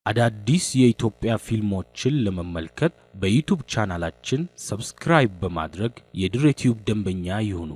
አዳዲስ የኢትዮጵያ ፊልሞችን ለመመልከት በዩቲዩብ ቻናላችን ሰብስክራይብ በማድረግ የድሬቲዩብ ደንበኛ ይሁኑ።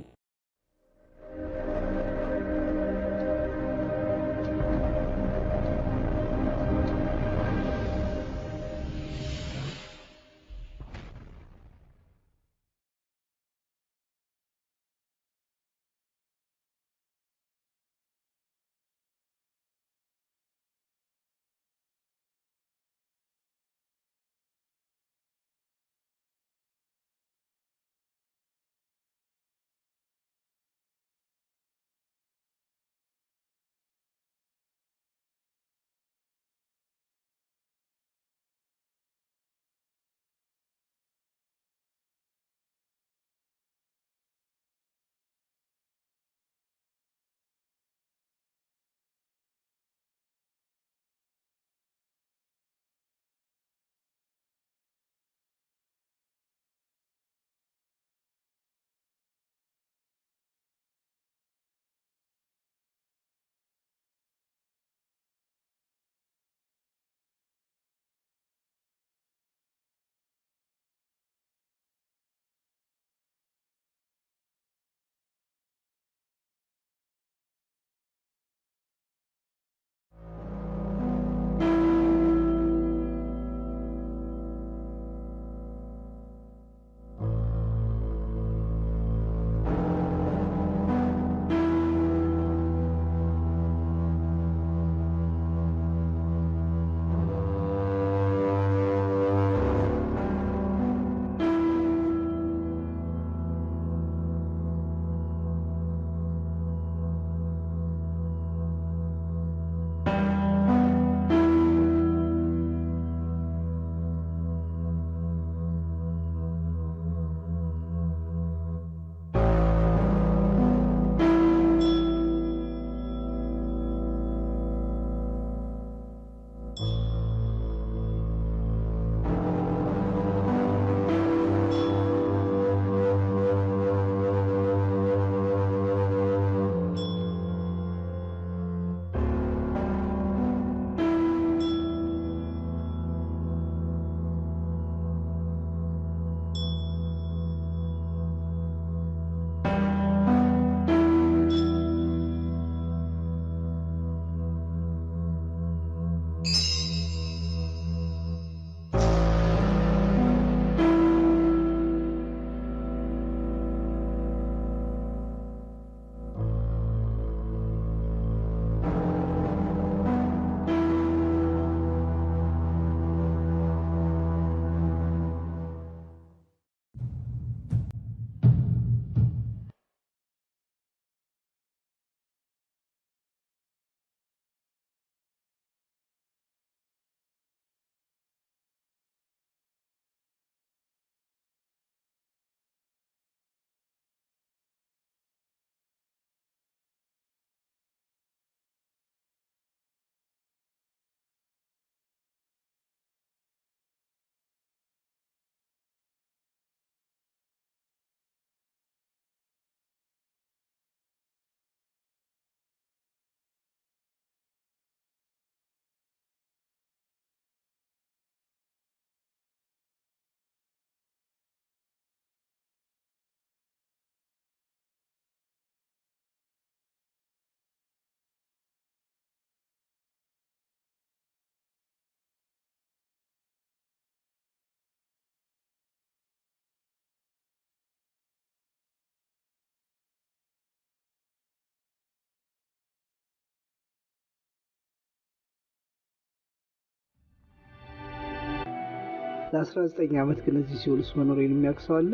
ለ19 ዓመት ግን እዚህ ሲኦል ውስጥ መኖሬን የሚያክሰው አለ?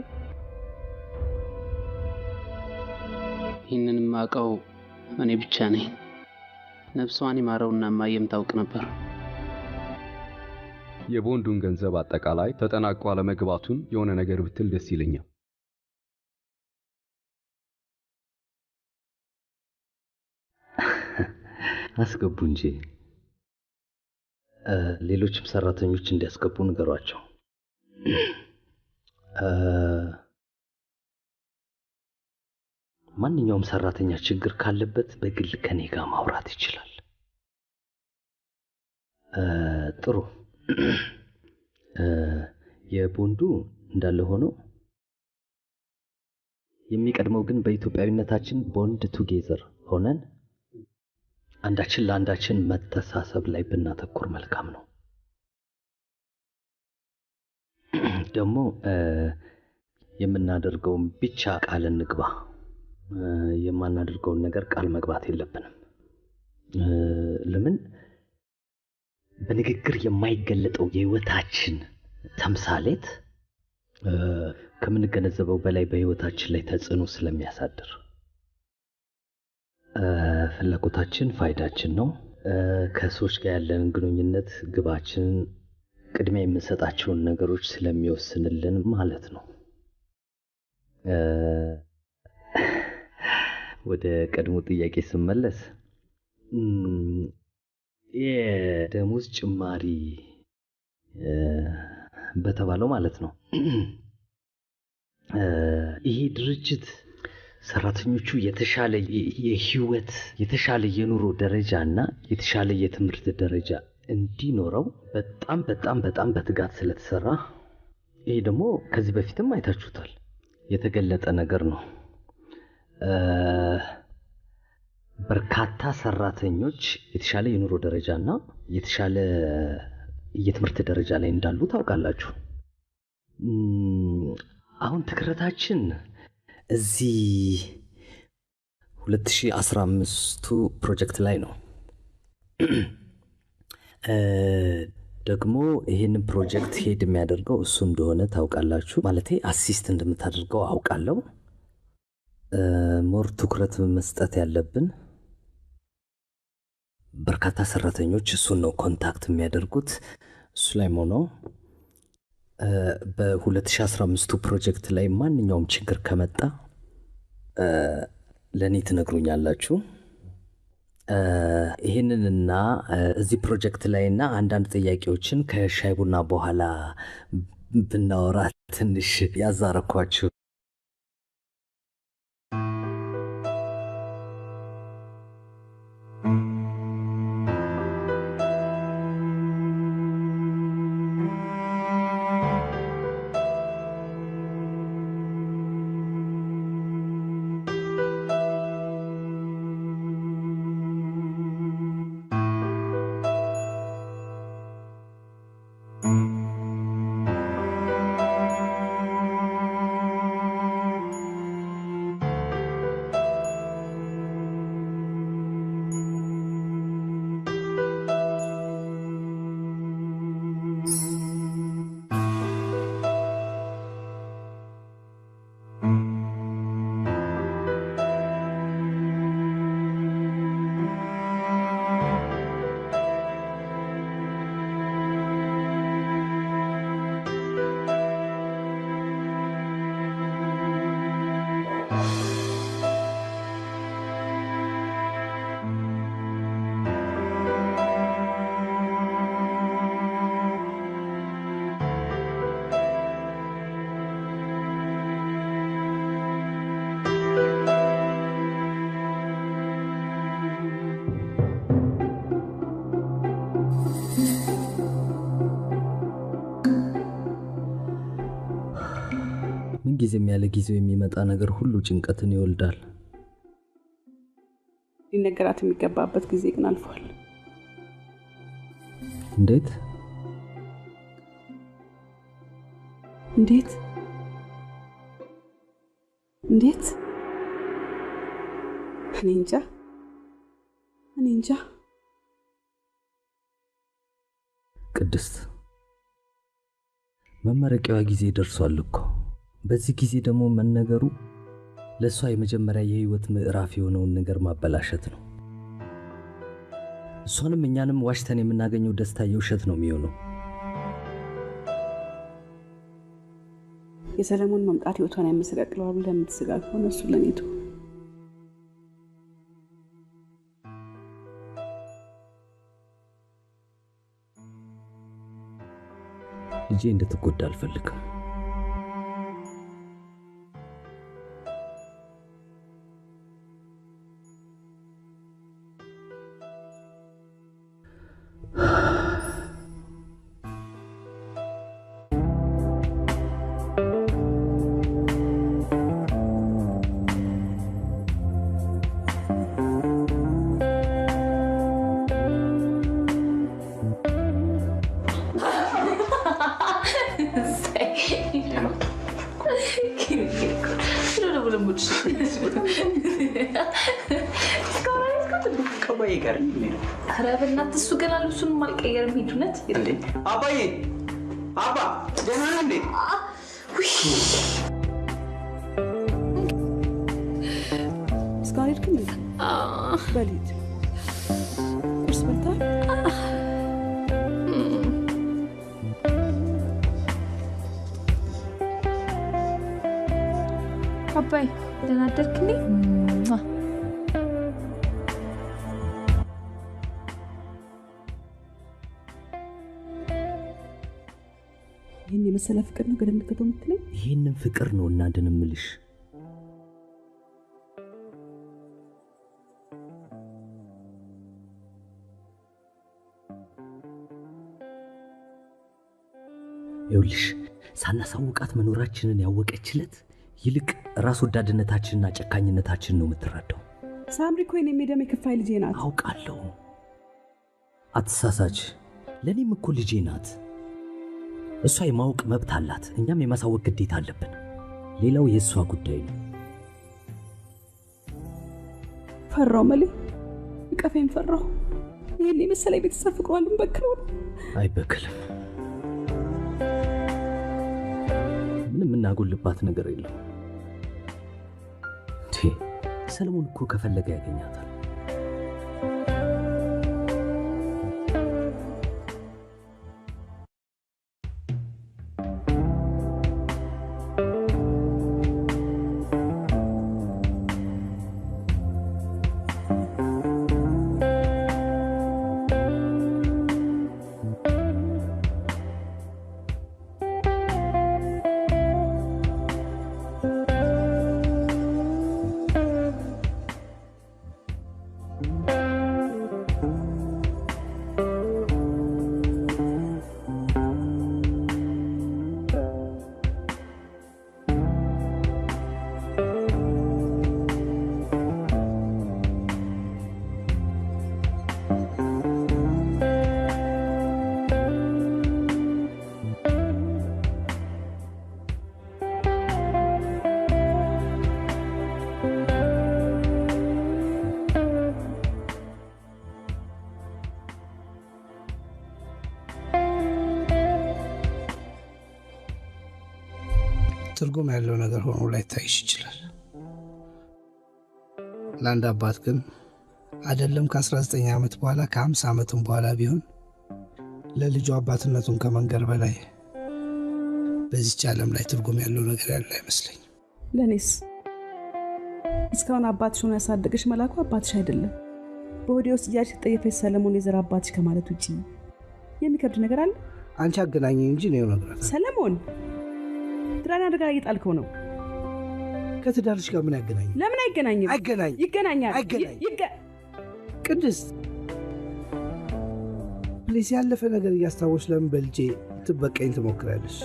ይህንን ማቀው እኔ ብቻ ነኝ። ነፍሷን ይማረውና ማየም ታውቅ ነበር። የቦንዱን ገንዘብ አጠቃላይ ተጠናቆ አለመግባቱን የሆነ ነገር ብትል ደስ ይለኛል። አስገቡ እንጂ ሌሎችም ሰራተኞች እንዲያስገቡ ንገሯቸው። ማንኛውም ሰራተኛ ችግር ካለበት በግል ከኔ ጋር ማውራት ይችላል። ጥሩ የቦንዱ እንዳለ ሆኖ የሚቀድመው ግን በኢትዮጵያዊነታችን ቦንድ ቱጌዘር ሆነን አንዳችን ለአንዳችን መተሳሰብ ላይ ብናተኩር መልካም ነው። ደግሞ የምናደርገውን ብቻ ቃል እንግባ፣ የማናደርገውን ነገር ቃል መግባት የለብንም። ለምን በንግግር የማይገለጠው የህይወታችን ተምሳሌት ከምንገነዘበው በላይ በህይወታችን ላይ ተጽዕኖ ስለሚያሳድር ፍላጎታችን ፋይዳችን ነው። ከሰዎች ጋር ያለን ግንኙነት ግባችን ቅድሚያ የምንሰጣቸውን ነገሮች ስለሚወስንልን ማለት ነው። ወደ ቀድሞ ጥያቄ ስመለስ የደሞዝ ጭማሪ በተባለው ማለት ነው ይሄ ድርጅት ሰራተኞቹ የተሻለ የህይወት የተሻለ የኑሮ ደረጃና የተሻለ የትምህርት ደረጃ እንዲኖረው በጣም በትጋት ስለተሰራ ይሄ ደግሞ ከዚህ በፊትም አይታችሁታል የተገለጠ ነገር ነው። በርካታ ሰራተኞች የተሻለ የኑሮ ደረጃና የተሻለ የትምህርት ደረጃ ላይ እንዳሉ ታውቃላችሁ። አሁን ትኩረታችን እዚህ 2015 ፕሮጀክት ላይ ነው። ደግሞ ይሄንን ፕሮጀክት ሄድ የሚያደርገው እሱ እንደሆነ ታውቃላችሁ። ማለቴ አሲስት እንደምታደርገው አውቃለሁ። ሞር ትኩረት መስጠት ያለብን በርካታ ሰራተኞች እሱን ነው ኮንታክት የሚያደርጉት። እሱ ላይ ሆኖ በ2015 ፕሮጀክት ላይ ማንኛውም ችግር ከመጣ ለኔ ትነግሩኛላችሁ። ይሄንንና እዚህ ፕሮጀክት ላይና አንዳንድ ጥያቄዎችን ከሻይ ቡና በኋላ ብናወራ ትንሽ ያዛረኳችሁ። ጊዜም ያለ ጊዜው የሚመጣ ነገር ሁሉ ጭንቀትን ይወልዳል። ሊነገራት የሚገባበት ጊዜ ግን አልፏል። እንዴት እንዴት እንዴት? እኔ እንጃ። ቅድስት መመረቂያዋ ጊዜ ደርሷል እኮ። በዚህ ጊዜ ደግሞ መነገሩ ለሷ የመጀመሪያ የህይወት ምዕራፍ የሆነውን ነገር ማበላሸት ነው። እሷንም እኛንም ዋሽተን የምናገኘው ደስታ የውሸት ነው የሚሆነው። የሰለሞን መምጣት ህይወቷን ያመሰቃቅለዋል ብለህ የምትስጋ ከሆነ እሱ ለኔ ተው። ልጄ እንድትጎዳ አልፈልግም። Não vamos. ከአባዬ ጋር ምን ነው? ኧረ በእናትህ እሱ ገና ልብሱን አልቀየረም። ሂዱነት እንዴ አባዬ አባ ደህና ነህ እንዴ? እስካሁን ሄድክም እንዴ? በሊት ቁርስ በልተሃል? አባይ ደህና አደርክልኝ? ይህን የመሰለ ፍቅር ነው ገደል ከተው የምትለኝ? ይህንን ፍቅር ነው እናንተን እምልሽ። ይኸውልሽ ሳናሳውቃት መኖራችንን ያወቀችለት ይልቅ ራስ ወዳድነታችንና ጨካኝነታችን ነው የምትረዳው። ሳምሪ እኮ የኔ የደም የክፋይ ልጄ ናት። አውቃለሁ። አትሳሳች። ለኔም እኮ ልጄ ናት። እሷ የማወቅ መብት አላት፣ እኛም የማሳወቅ ግዴታ አለብን። ሌላው የእሷ ጉዳይ ነው። ፈራው መሌ እቀፌን ፈራው። ይህን የመሰለ ቤተሰብ ፍቅሯን ልንበክለው ነው። አይበክልም። ምንም እናጎልባት ነገር የለም። ሰለሞን እኮ ከፈለገ ያገኛታል። ትርጉም ያለው ነገር ሆኖ ላይታይሽ ይችላል። ለአንድ አባት ግን አይደለም ከ19 ዓመት በኋላ ከ50 ዓመትም በኋላ ቢሆን ለልጁ አባትነቱን ከመንገር በላይ በዚች ዓለም ላይ ትርጉም ያለው ነገር ያለ አይመስለኝ። ለኔስ እስካሁን አባትሽ ሆኖ ያሳደገሽ መላኩ አባትሽ አይደለም። በወዲያ ውስጥ ያች ተጠየፈች ሰለሞን የዘር አባትሽ ከማለት ውጪ የሚከብድ ነገር አለ? አንቺ አገናኝ እንጂ ነው ነገር። ሰለሞን ትራና አደጋ እየጣልከው ነው። ከትዳርሽ ጋር ምን ያገናኝ? ለምን አይገናኝም? ይገናኛል። ቅድስት ፕሊስ ያለፈ ነገር እያስታወሽ ለምን በልጄ ትበቀኝ ትሞክራለሽ?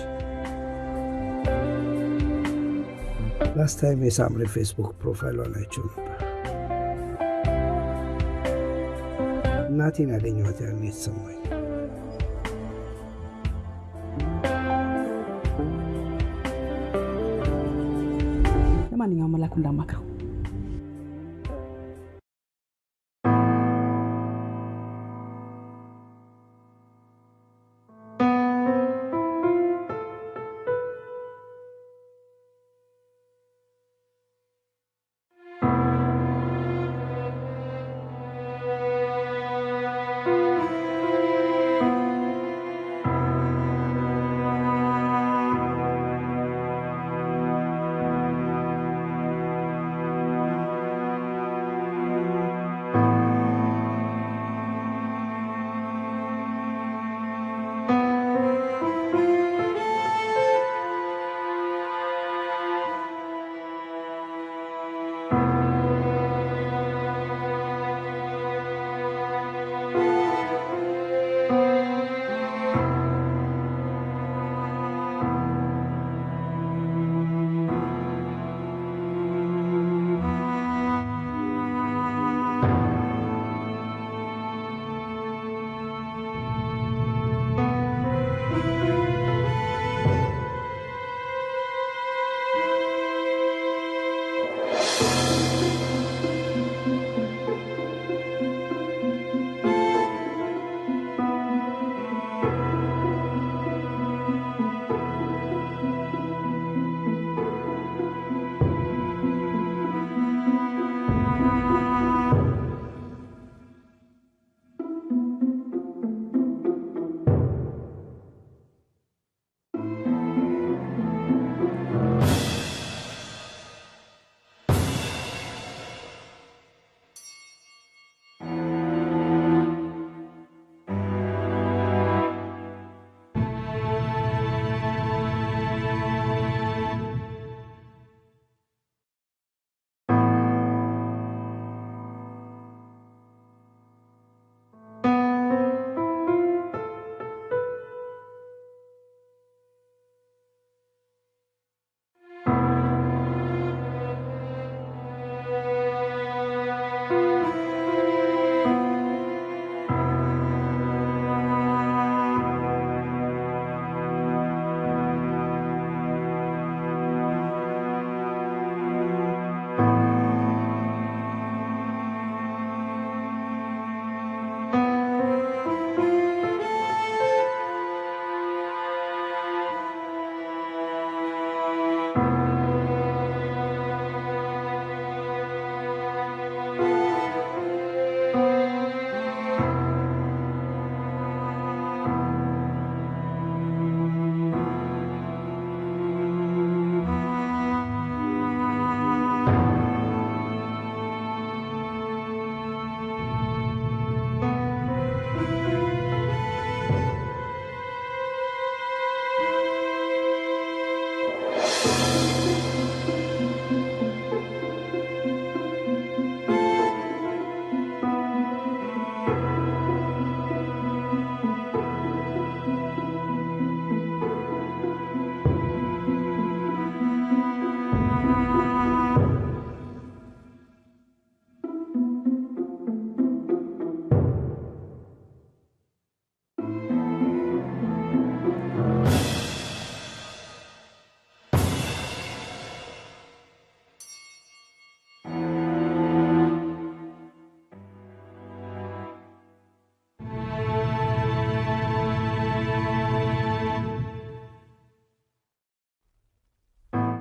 ላስት ታይም የሳምሪ ፌስቡክ ፕሮፋይሏን አይቼው ነበር። እናቴን ያገኘኋት ያኔ የተሰማኝ። ለማንኛውም መላኩ እንዳማክረው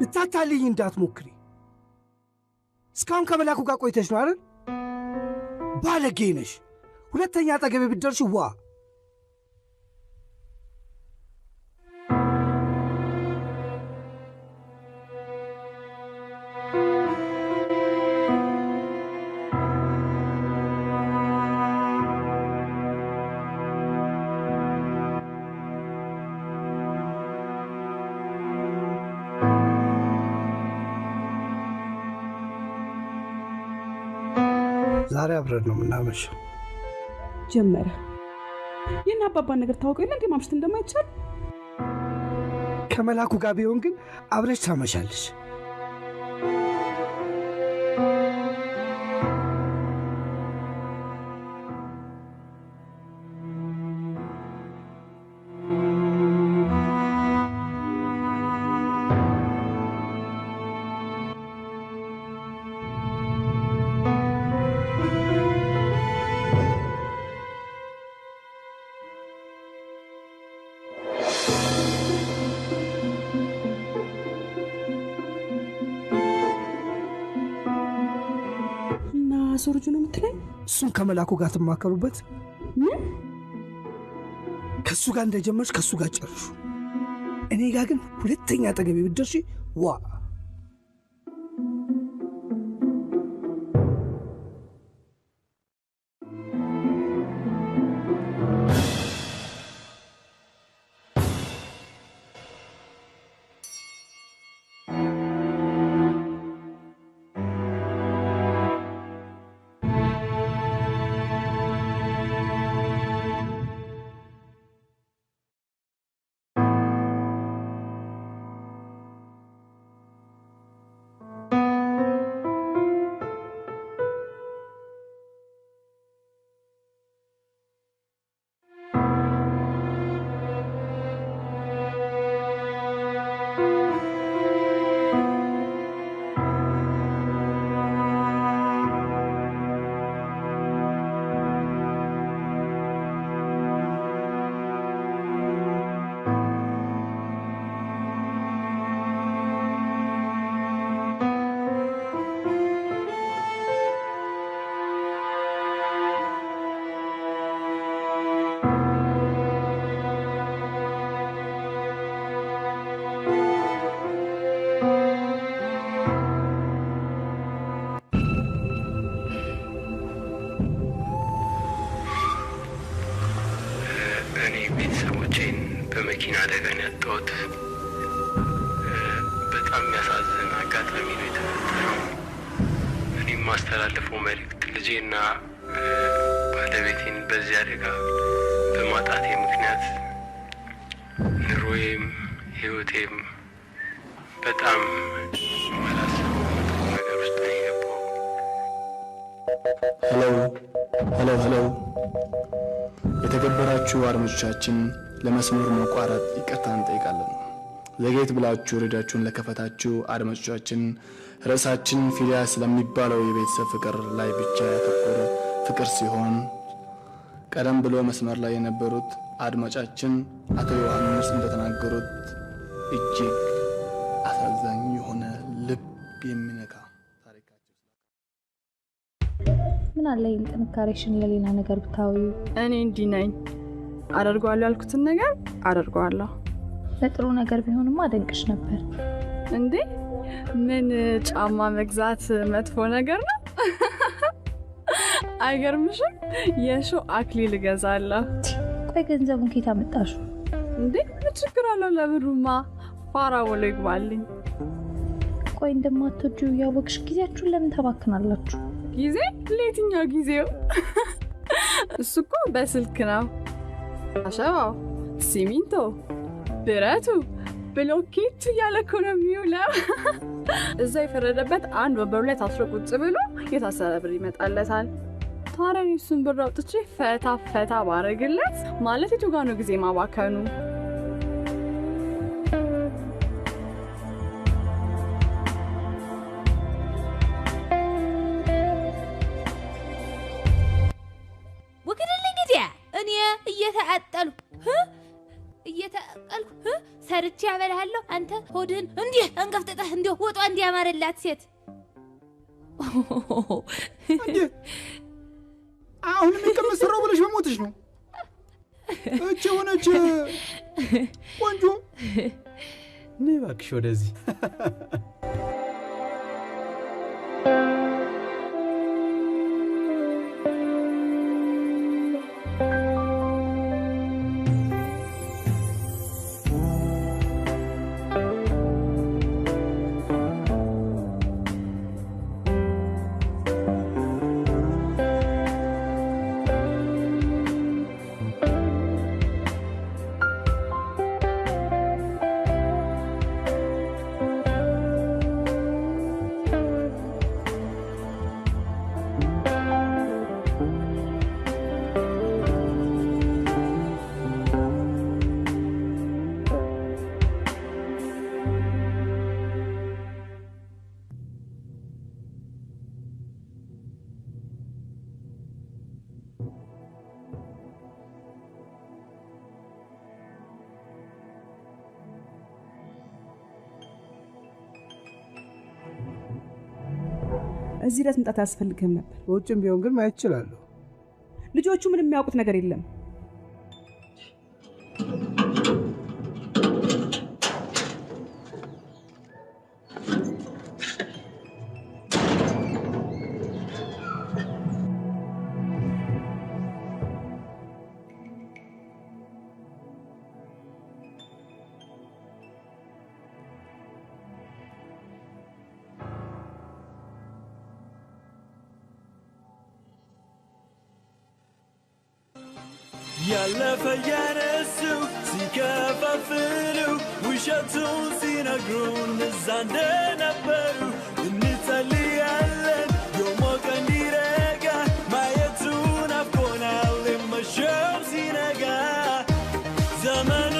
ልታታልኝ እንዳትሞክሪ። እስካሁን ከመላኩ ጋር ቆይተሽ ነው አይደል? ባለጌ ነሽ። ሁለተኛ አጠገቤ ብትደርሺ ዋ ዛሬ አብረን ነው የምናመሸው። ጀመረ። የእነ አባባን ነገር ታውቀው የለ እንዴ ማምሸት እንደማይቻል? ከመላኩ ጋር ቢሆን ግን አብረሽ ታመሻለሽ። ሶርጁ ነው የምትለኝ? እሱን ከመላኩ ጋር ትማከሩበት። ከሱ ጋር እንደጀመርሽ ከሱ ጋር ጨርሹ። እኔ ጋር ግን ሁለተኛ አጠገቤ ብትደርሺ ዋ ቤተሰቦቼን በመኪና አደጋ ነው ያጣሁት። በጣም የሚያሳዝን አጋጣሚ ነው የተፈጠረው። እኔም ማስተላለፈው መልእክት ልጄና ባለቤቴን በዚህ አደጋ በማጣቴ ምክንያት ኑሮዬም ህይወቴም በጣም ማላስበው ነገር ውስጥ ነው የገባው። ሄሎ የተከበራችሁ አድማጮቻችን ለመስመር መቋረጥ ይቅርታ እንጠይቃለን። ዘጌት ብላችሁ ሬዲዮአችሁን ለከፈታችሁ አድማጮቻችን ርዕሳችን ፊሊያ ስለሚባለው የቤተሰብ ፍቅር ላይ ብቻ ያተኮረ ፍቅር ሲሆን ቀደም ብሎ መስመር ላይ የነበሩት አድማጫችን አቶ ዮሐንስ እንደተናገሩት እጅግ አሳዛኝ የሆነ ልብ የሚነካ ምን አለ ይህን ጥንካሬሽን ለሌላ ነገር ብታውዩ። እኔ እንዲህ ነኝ፣ አደርገዋለሁ ያልኩትን ነገር አደርገዋለሁ። ለጥሩ ነገር ቢሆንማ አደንቅሽ ነበር። እንዴ ምን ጫማ መግዛት መጥፎ ነገር ነው? አይገርምሽም? የሾው አክሊል እገዛለሁ። ቆይ ገንዘቡን ከየት አመጣሽው? እንዴ ምን ችግር አለው? ለብሩማ ፋራ ወሎ ይግባልኝ። ቆይ እንደማትወጂው ያወቅሽ ጊዜያችሁን ለምን ታባክናላችሁ? ጊዜ? ለየትኛው ጊዜው? እሱ እኮ በስልክ ነው። አሸዋው፣ ሲሚንቶ፣ ብረቱ፣ ብሎኬቱ እያለ እኮ ነው የሚውለው። እዛ የፈረደበት አንድ ወንበሩ ላይ ታስሮ ቁጭ ብሎ የታሰረ ብር ይመጣለታል። ታዲያ እሱን ብር አውጥቼ ፈታ ባረግለት ማለት የቱ ጋር ነው ጊዜ ማባከኑ? ቀቀልኩ ሰርቼ ያበላሃለሁ አንተ ሆድህን እንዲህ እንገፍጥጠህ እንዲህ ወጧ እንዲያማረላት ሴት አሁን ምን ከመሰራው ብለሽ በሞትሽ ነው እቺ ሆነች ቆንጆ ነይ እባክሽ ወደዚህ እዚህ ድረስ መምጣት አያስፈልግህም ነበር። ውጭም ቢሆን ግን ማየት እችላለሁ። ልጆቹ ምንም የሚያውቁት ነገር የለም። ያለፈ ያነሱ ሲከፋፍሉ ውሸቱን ሲነግሩን እዛ እንደነበሩ እንጸልያለን የሞቀ እንዲረጋ ማየቱን ናፍቆናል መሸም ሲነጋ ዘመኑ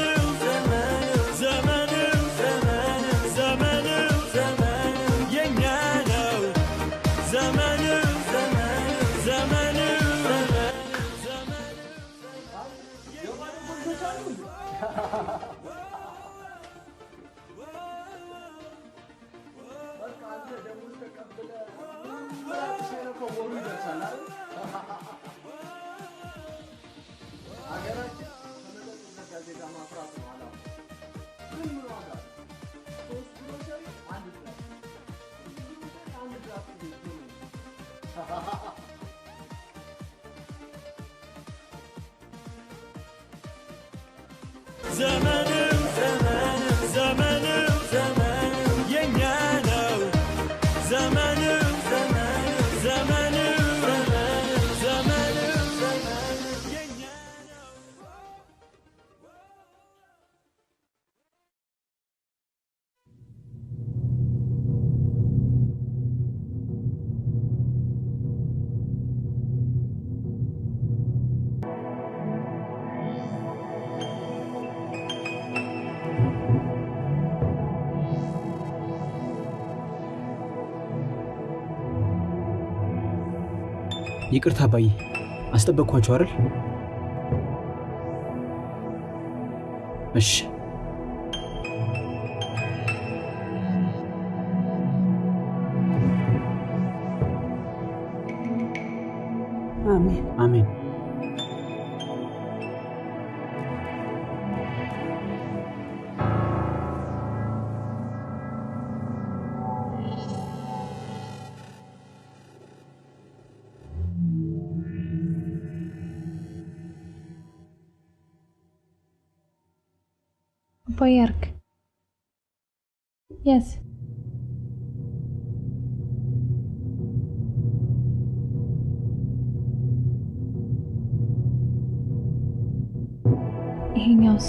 የኛ ነው ዘመኑ ዘመኑ የኛ ነው ዘመኑ የኛ ይቅርታ አባዬ አስጠበቅኳችሁ አይደል? እሺ አሜን አሜን። Boyark. Yes. ይሄኛውስ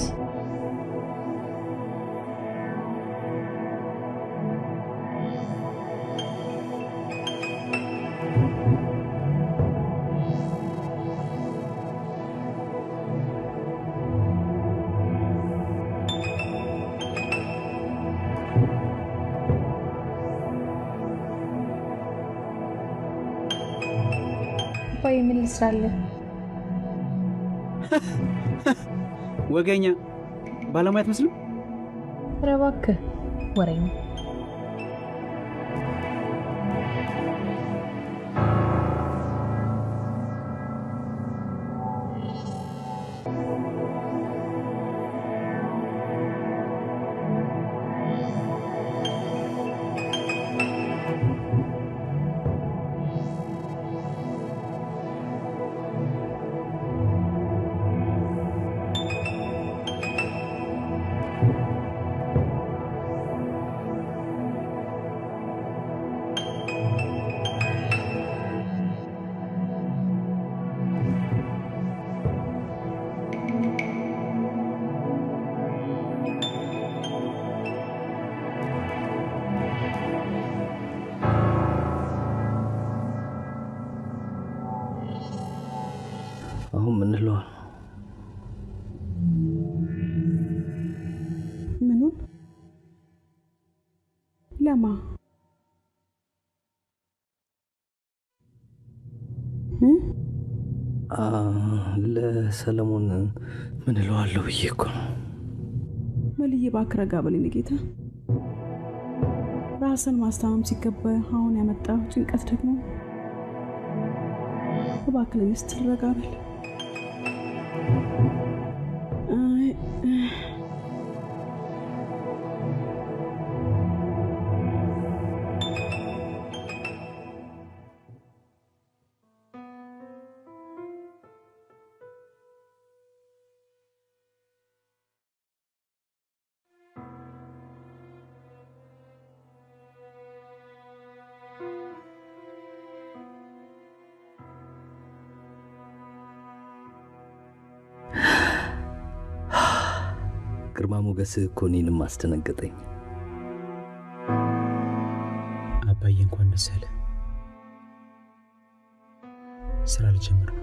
ቆይ ምን ልስራለህ? ወገኛ ባለሙያ አትመስልም? ኧረ እባክህ ወሬኛ። አሁን ምን ነው? ምኑን? ለማ ለሰለሞን ምን እለዋለሁ ብዬ እኮ ነው። መልዬ እባክህ ረጋ በል የኔ ጌታ። ራስን ማስታመም ሲገባ አሁን ያመጣው ጭንቀት ደግሞ እባክህ ለኔ ስትል ረጋ በል። ግርማ ሞገስ እኮ እኔንም አስደነገጠኝ። አባዬ እንኳን ደስ አለ። ስራ ልጀምር ነው።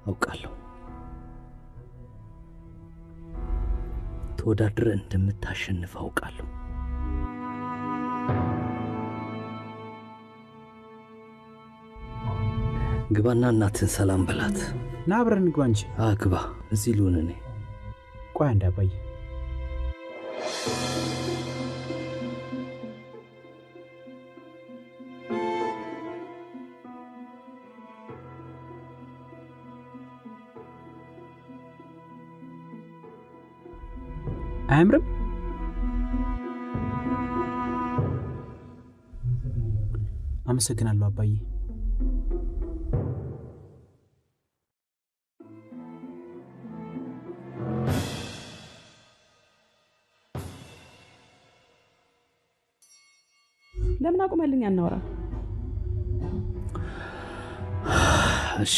አውቃለሁ ተወዳድረ እንደምታሸንፍ አውቃለሁ። ግባና እናትን ሰላም በላት። ና አብረን ግባ እንጂ። ግባ። እዚህ ልሁን እኔ። ቆይ አንድ አባዬ። አያምርም? አመሰግናለሁ አባዬ። ለምን አቁመልኝ አናወራ? እሺ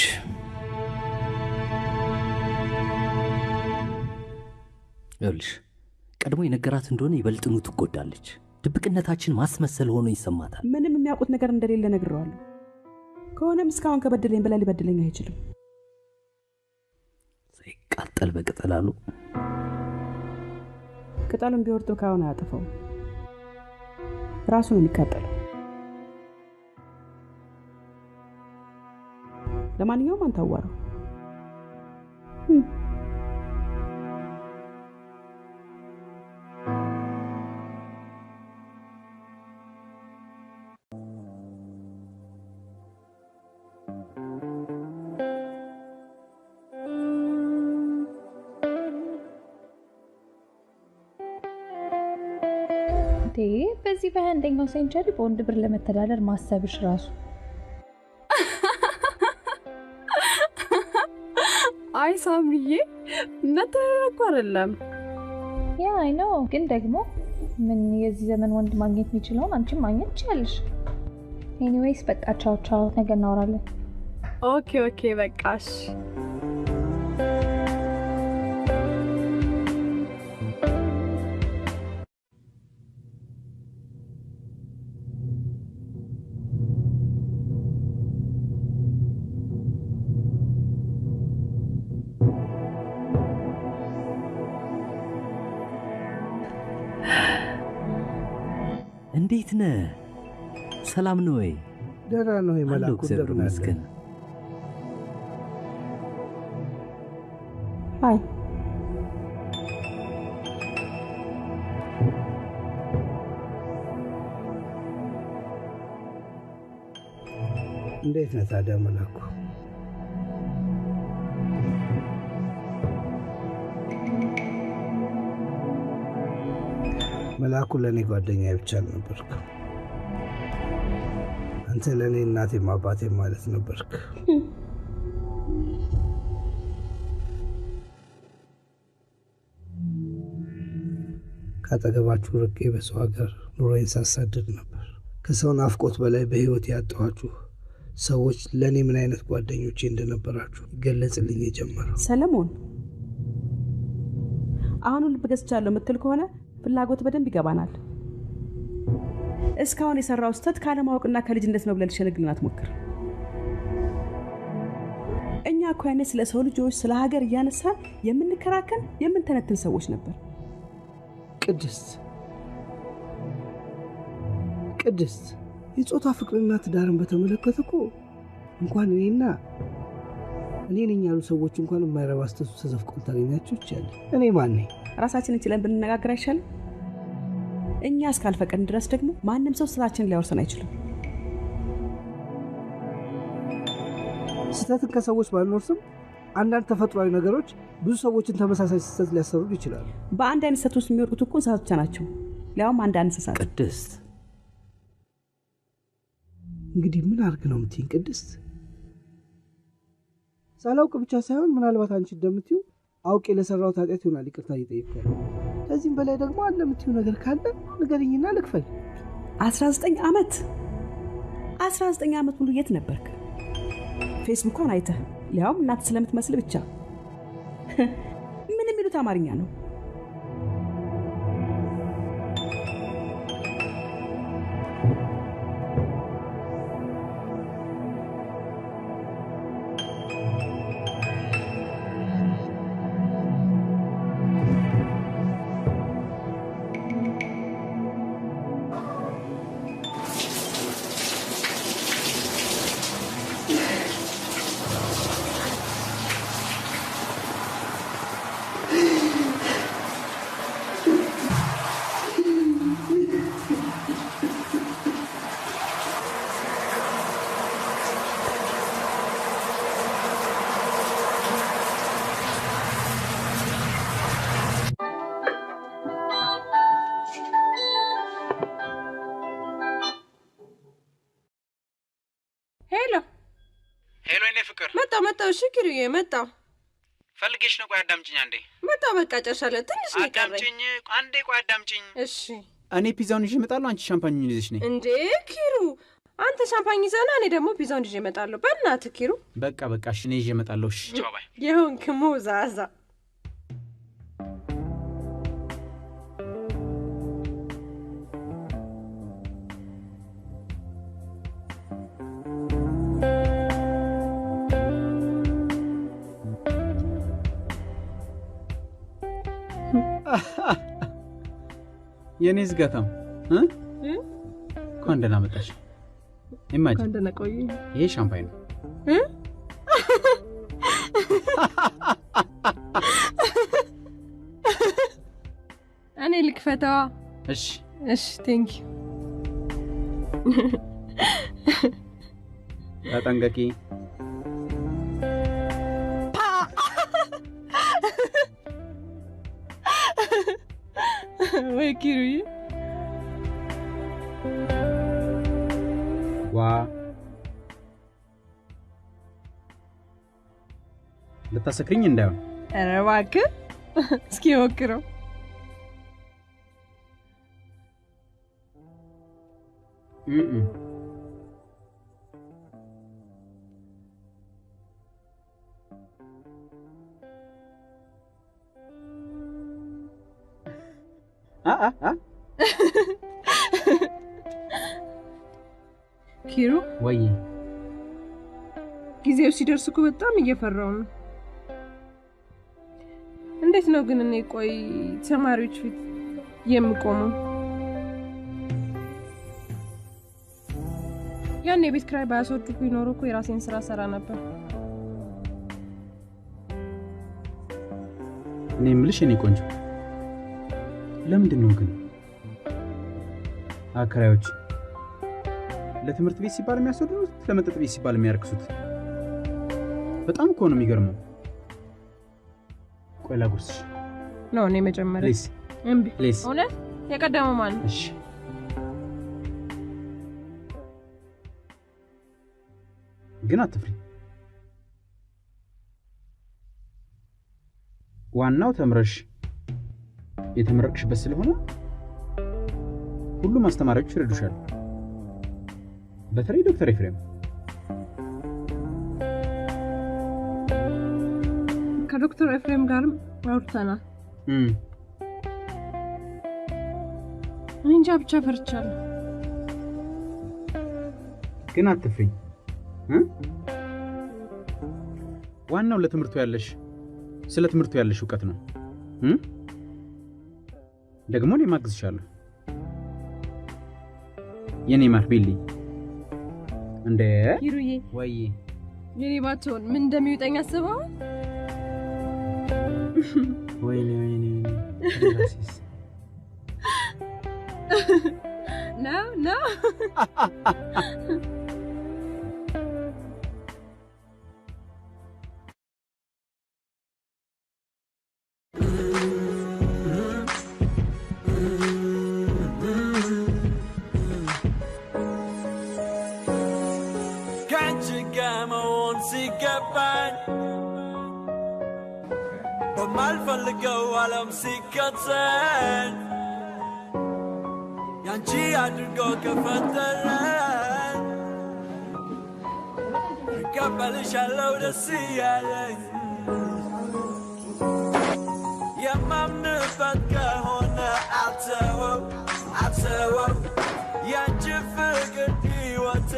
ይኸውልሽ ቀድሞ የነገራት እንደሆነ ይበልጥኑ ትጎዳለች። ድብቅነታችን ማስመሰል ሆኖ ይሰማታል። ምንም የሚያውቁት ነገር እንደሌለ ነግረዋለሁ። ከሆነም እስካሁን ከበደለኝ በላይ ሊበድለኝ አይችልም። ሳይቃጠል በቅጠል አሉ። ቅጠሉን ቢወርዶ ካሁን አያጠፋው፣ ራሱ ነው የሚቃጠለው። ለማንኛውም አንተ አዋራው። በዚህ በ21ኛው ሴንቸሪ በወንድ ብር ለመተዳደር ማሰብሽ ራሱ አይ ሳምሪዬ መተረኩ አይደለም። ያ አይ ነው፣ ግን ደግሞ ምን የዚህ ዘመን ወንድ ማግኘት የሚችለውን አንቺም ማግኘት ትችያለሽ። ኤኒዌይስ በቃ ቻው ቻው፣ ነገ እናወራለን። ኦኬ ኦኬ በቃሽ። እንዴት ነህ? ሰላም ነው ወይ? ደህና ነው መላኩ እንደምን አለ? አይ እንዴት ነህ ታዲያ መላኩ? መላኩ ለእኔ ጓደኛዬ ብቻ ነበርክ። አንተ ለእኔ እናቴም አባቴም ማለት ነበርክ። ካጠገባችሁ ርቄ በሰው ሀገር ኑሮዬን ሳሳድድ ነበር። ከሰው ናፍቆት በላይ በሕይወት ያጣኋችሁ ሰዎች ለእኔ ምን አይነት ጓደኞቼ እንደነበራችሁ ይገለጽልኝ የጀመረው። ሰለሞን፣ አሁኑ ልብ ገዝቻለሁ የምትል ከሆነ ፍላጎት በደንብ ይገባናል። እስካሁን የሰራው ስህተት ካለማወቅና ከልጅነት ነው ብለህ ልሸነግልን አትሞክር። እኛ እኮ ያኔ ስለ ሰው ልጆች ስለ ሀገር እያነሳን የምንከራከር የምንተነትን ሰዎች ነበር። ቅድስት የጾታ ፍቅርና ትዳርን በተመለከተ እኮ እንኳን እኔ ነኝ ያሉ ሰዎች እንኳን የማይረባ ስህተት ተዘፍቀው ታገኛቸው ይችላል። እኔ ማን ነኝ? ራሳችንን ችለን ብንነጋገር አይሻልም? እኛ እስካልፈቀድን ድረስ ደግሞ ማንም ሰው ስህተታችንን ሊያወርሰን አይችልም። ስህተትን ከሰዎች ባንወርስም አንዳንድ ተፈጥሯዊ ነገሮች ብዙ ሰዎችን ተመሳሳይ ስህተት ሊያሰሩ ይችላሉ። በአንድ አይነት ስህተት ውስጥ የሚወርቁት እኮ እንስሳት ብቻ ናቸው፣ ሊያውም አንድ እንስሳት። ቅድስት፣ እንግዲህ ምን አድርግ ነው የምትይኝ? ቅድስት፣ ሳላውቅ ብቻ ሳይሆን ምናልባት አንቺ እንደምትይው አውቄ ለሰራሁት ኃጢአት ይሆናል ይቅርታ እየጠየቅኩ። ከዚህም በላይ ደግሞ አለ የምትይው ነገር ካለ ንገሪኝና ልክፈል። 19 ዓመት ሙሉ የት ነበርክ? ፌስቡኳን አይተህ ሊያውም እናት ስለምትመስል ብቻ። ምን የሚሉት አማርኛ ነው? መጣው ሽክሪዬ መጣው ፈልጌሽ ነው። ቆይ አዳምጪኝ አንዴ። መጣው በቃ ጨርሻለሁ። ትንሽ ነው ቀረኝ። አዳምጪኝ አንዴ፣ ቆይ አዳምጪኝ። እሺ እኔ ፒዛውን ይዤ እመጣለሁ፣ አንቺ ሻምፓኙን ይዘሽ ነይ። እንዴ ኪሩ፣ አንተ ሻምፓኝ ይዘና እኔ ደግሞ ፒዛውን ይዤ እመጣለሁ። በእናትህ ኪሩ። በቃ እሺ፣ እኔ ይዤ እመጣለሁ። እሺ ቻው ባይ። የሆንክ ሙዛዛ። የኔ ዝጋታም እንኳን ደህና መጣሽ። ኢማጂን እንኳን ደህና ቆይ። ይሄ ሻምፓኝ ነው። እኔ ልክፈተዋ። እሺ እሺ፣ ቴንክ ዩ። ተጠንቀቂ። ወይ ኪሩዬ፣ ዋ ልታሰክሪኝ እንዳይሆን። ኧረ እባክህ እስኪ ሞክረው። ኪሩ ወይ ጊዜው ሲደርስ እኮ በጣም እየፈራው ነው። እንዴት ነው ግን እኔ ቆይ ተማሪዎች ፊት የምቆመው? ያኔ የቤት ኪራይ ባያስወጡብኝ ቢኖር እኮ የራሴን ስራ ሰራ ነበር። እኔ የምልሽ እኔ ቆንጆ ለምንድን ነው ግን አከራዮች ለትምህርት ቤት ሲባል የሚያስወዱት ለመጠጥ ቤት ሲባል የሚያርክሱት? በጣም እኮ ነው የሚገርመው። ቆይ ላጉርስሽ ነው እኔ መጀመሪያ ፕሊዝ እምቢ ፕሊዝ እውነት የቀደመው ማን? እሺ ግን አትፍሪ። ዋናው ተምረሽ የተመረቅሽበት ስለሆነ ሁሉም አስተማሪዎች ይረዱሻል። በተለይ ዶክተር ኤፍሬም ከዶክተር ኤፍሬም ጋርም አውርተናል። እንጃ ብቻ ፈርቻለሁ። ግን አትፍሪ። ዋናው ለትምህርቱ ያለሽ ስለ ትምህርቱ ያለሽ ዕውቀት ነው። ደግሞ እኔ ማግዝሻለሁ። የኔ ማር ቢሊ እንደ ይሩዬ ወይ የኔ ባትሆን ምን እንደሚውጠኝ አስበው። ወይኔ ራሲስ ነው በማልፈልገው ዓለም ሲከተል ያንቺ አድርጎ ከፈጠረን እቀበልሻለሁ ደስ እያለኝ የማምንበት ከሆነ አልተወው ያንቺ ፍቅር ሕይወቴ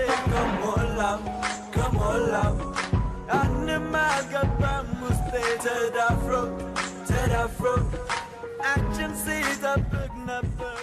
ከሞላው አንማገባም ውስጤ ተዳፍሮ አንቺን ሲጠብቅ ነበር።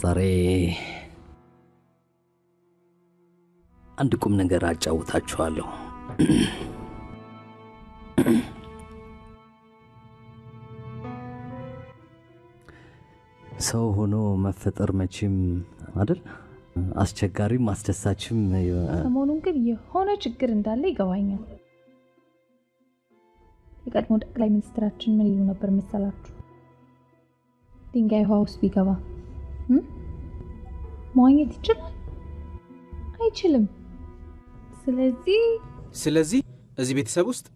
ዛሬ አንድ ቁም ነገር አጫውታችኋለሁ። ሰው ሆኖ መፈጠር መቼም አይደል አስቸጋሪም አስደሳችም። ሰሞኑን ግን የሆነ ችግር እንዳለ ይገባኛል። የቀድሞ ጠቅላይ ሚኒስትራችን ምን ይሉ ነበር መሰላችሁ? ድንጋይ ውሃ ውስጥ ቢገባ መዋኘት ይችላል? አይችልም። ስለዚህ እዚህ ቤተሰብ ውስጥ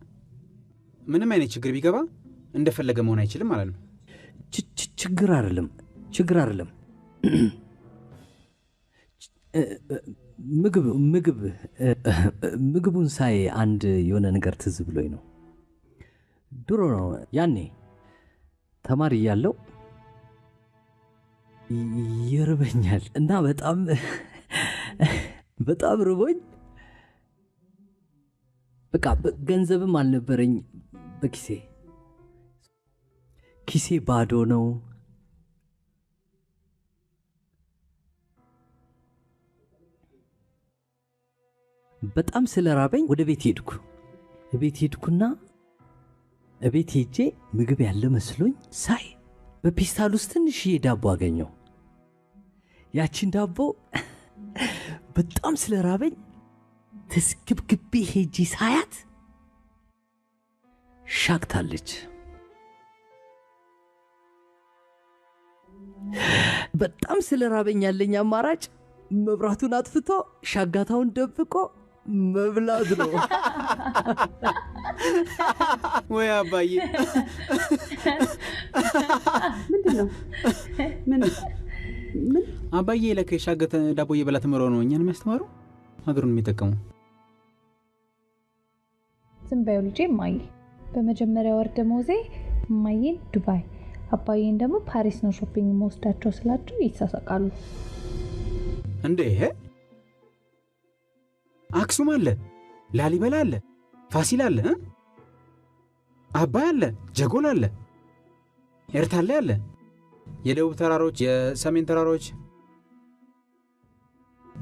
ምንም አይነት ችግር ቢገባ እንደፈለገ መሆን አይችልም ማለት ነው። ችግር አይደለም ምግቡን ሳይ አንድ የሆነ ነገር ትዝ ብሎኝ ነው። ድሮ ነው ያኔ ተማሪ እያለሁ ይርበኛል እና በጣም ርቦኝ በቃ ገንዘብም አልነበረኝ ኪሴ ባዶ ነው። በጣም ስለራበኝ ወደ ቤት ሄድኩና ቤት ሄጄ ምግብ ያለ መስሎኝ ሳይ በፔስታል ውስጥ ትንሽዬ ዳቦ አገኘው። ያችን ዳቦ በጣም ስለራበኝ ተስግብግቤ ሄጄ ሳያት ሻክታለች። በጣም ስለራበኝ ያለኝ አማራጭ መብራቱን አጥፍቶ ሻጋታውን ደብቆ መብላት ነው። ወይ አባዬ ምንድነው? ምን አባዬ ለከ ሻገተ ዳቦ እየበላ ተመረው ነው እኛን የሚያስተማሩ ሀገሩን የሚጠቀሙ። ዝም በይው ልጄ እማዬ። በመጀመሪያ ወር ደሞዜ እማዬን ዱባይ አባዬን ደግሞ ፓሪስ ነው ሾፒንግ መወስዳቸው ስላቸው ይሳሳቃሉ። እንዴ አክሱም አለ፣ ላሊበላ አለ፣ ፋሲል አለ፣ አባይ አለ፣ ጀጎል አለ፣ ኤርታሌ አለ፣ የደቡብ ተራሮች፣ የሰሜን ተራሮች።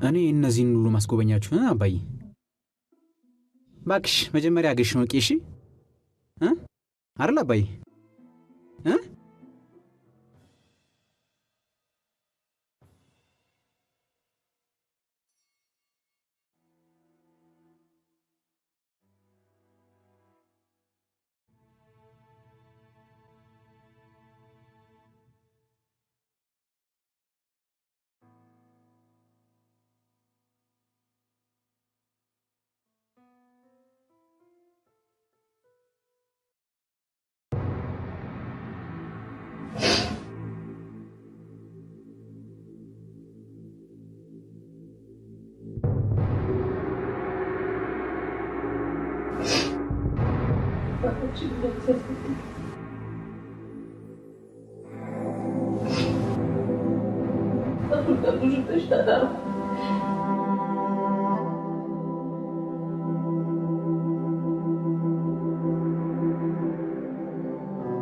እኔ እነዚህን ሁሉ ማስጎበኛችሁ አባዬ። ባክሽ መጀመሪያ አገሽ ነው ቄሺ አይደል አባዬ?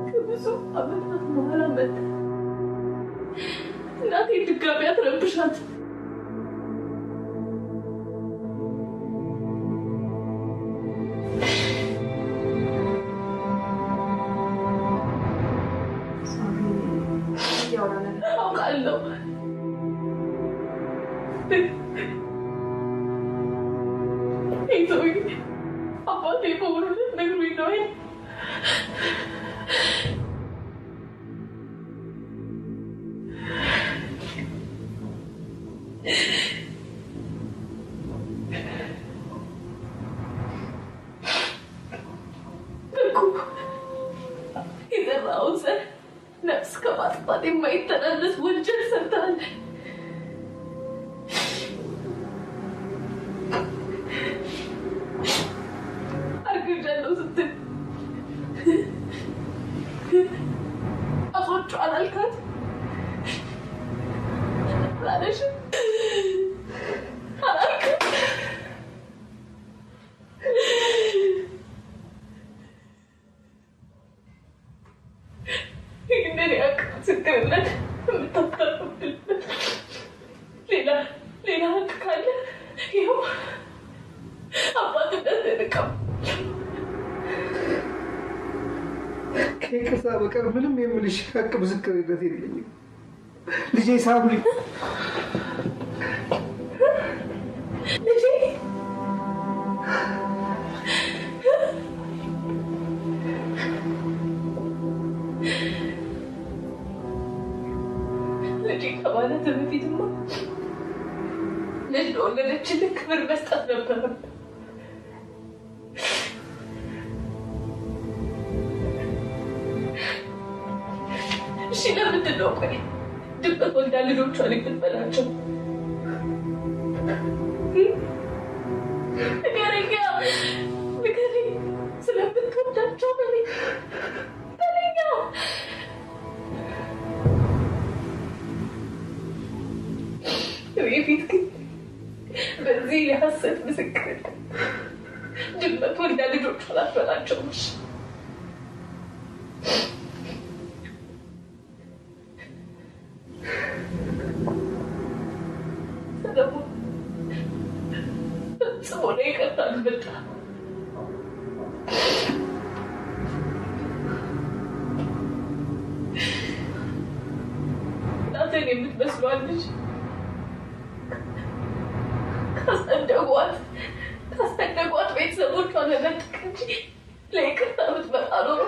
ከብዙ ዓመታት በኋላ መጣ። እናቴ ድጋሚ አትረብሻት። አውቃለሁ ይዞኝ አባቴ በእውነት ነግሮኝ ነው። የዘራውን ዘር ነፍስ ከማጥፋት የማይተናነስ ወንጀል ሰርተሃል። አርግዣለሁ ስትል አስወጪዋን አልካት አላለሽም? አላልክም? ይህንን ያክል ምስክርነት የምታስተርፍብልበት ሌላ ህግ ካለ ይኸው አባትነት ተጠቀም። ከይቅርታ በቀር ምንም የምልሽ ሀቅ ምስክርነት የለኝም። ልጄ ሳምሪ ልጄ ልጄ ከማለት በፊትማ ልጅ ለወለደችልህ ክብር መስጠት ነበረ። እሺ ለምንድን ነው ቆይ ድብቅ ወልዳ ልጆቿን የምትበላቸው? ንገረኛ፣ ንገረኝ። ስለምትወዳቸው በለኝ። የፊት ግን በዚህ የሐሰት ምስክር ድመት ወልዳ ልጆቿን አትበላቸውም። ሰለሞን ፈጽሞ ነው ይቅርታ አልመጣ። እናቴን የምትመስሏት ልጅ ካስጠደጓት ቤተሰቦቿን ለመጠቅ እንጂ ለይቅርታ ብትመጣ ኖሮ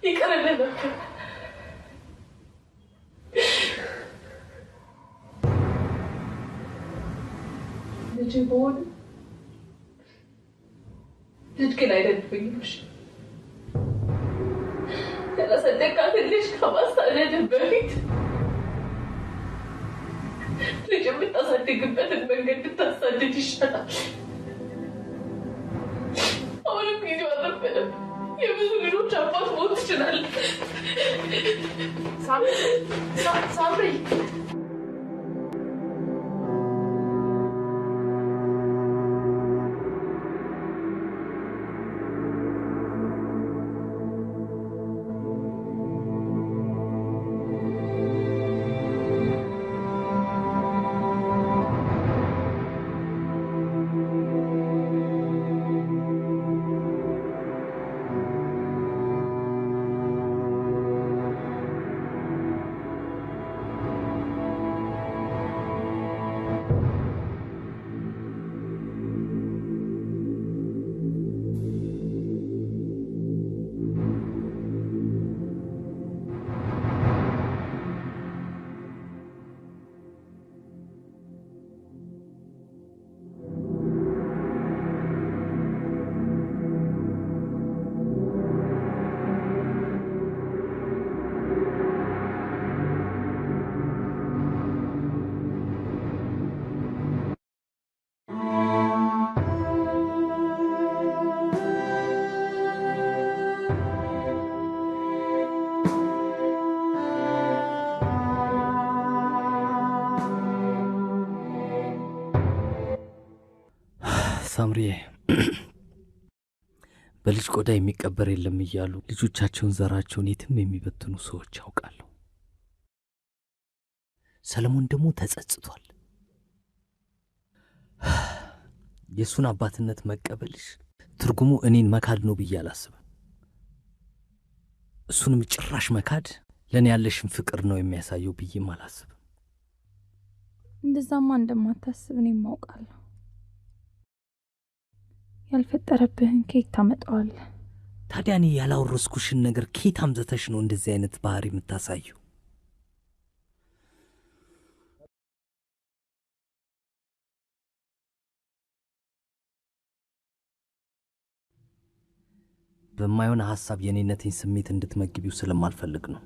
ይቅርልህ ነበር። ልጅ በሆነ ልጅ ግን አይደለሁም። ያላሳደጋት ልጅ ከማሳደድ በፊት ልጅ የምታሳድግበትን መንገድ ብታሳድድ ይሻላል። አሁንም ጊዜው አልረፈደም። የብዙ ልጆች አባት መሆን ትችላለህ። ሳምሪ ሳምሪዬ በልጅ ቆዳ የሚቀበር የለም እያሉ ልጆቻቸውን ዘራቸውን የትም የሚበትኑ ሰዎች ያውቃለሁ። ሰለሞን ደግሞ ተጸጽቷል። የእሱን አባትነት መቀበልሽ ትርጉሙ እኔን መካድ ነው ብዬ አላስብም። እሱንም ጭራሽ መካድ ለእኔ ያለሽን ፍቅር ነው የሚያሳየው ብዬም አላስብም። እንደዛማ እንደማታስብ እኔም አውቃለሁ። ያልፈጠረብህን ከየት ታመጣዋለህ? ታዲያ እኔ ያላወረስኩሽን ነገር ከየት አምጥተሽ ነው እንደዚህ አይነት ባህሪ የምታሳየው? በማይሆን ሐሳብ የኔነቴን ስሜት እንድትመግቢው ስለማልፈልግ ነው።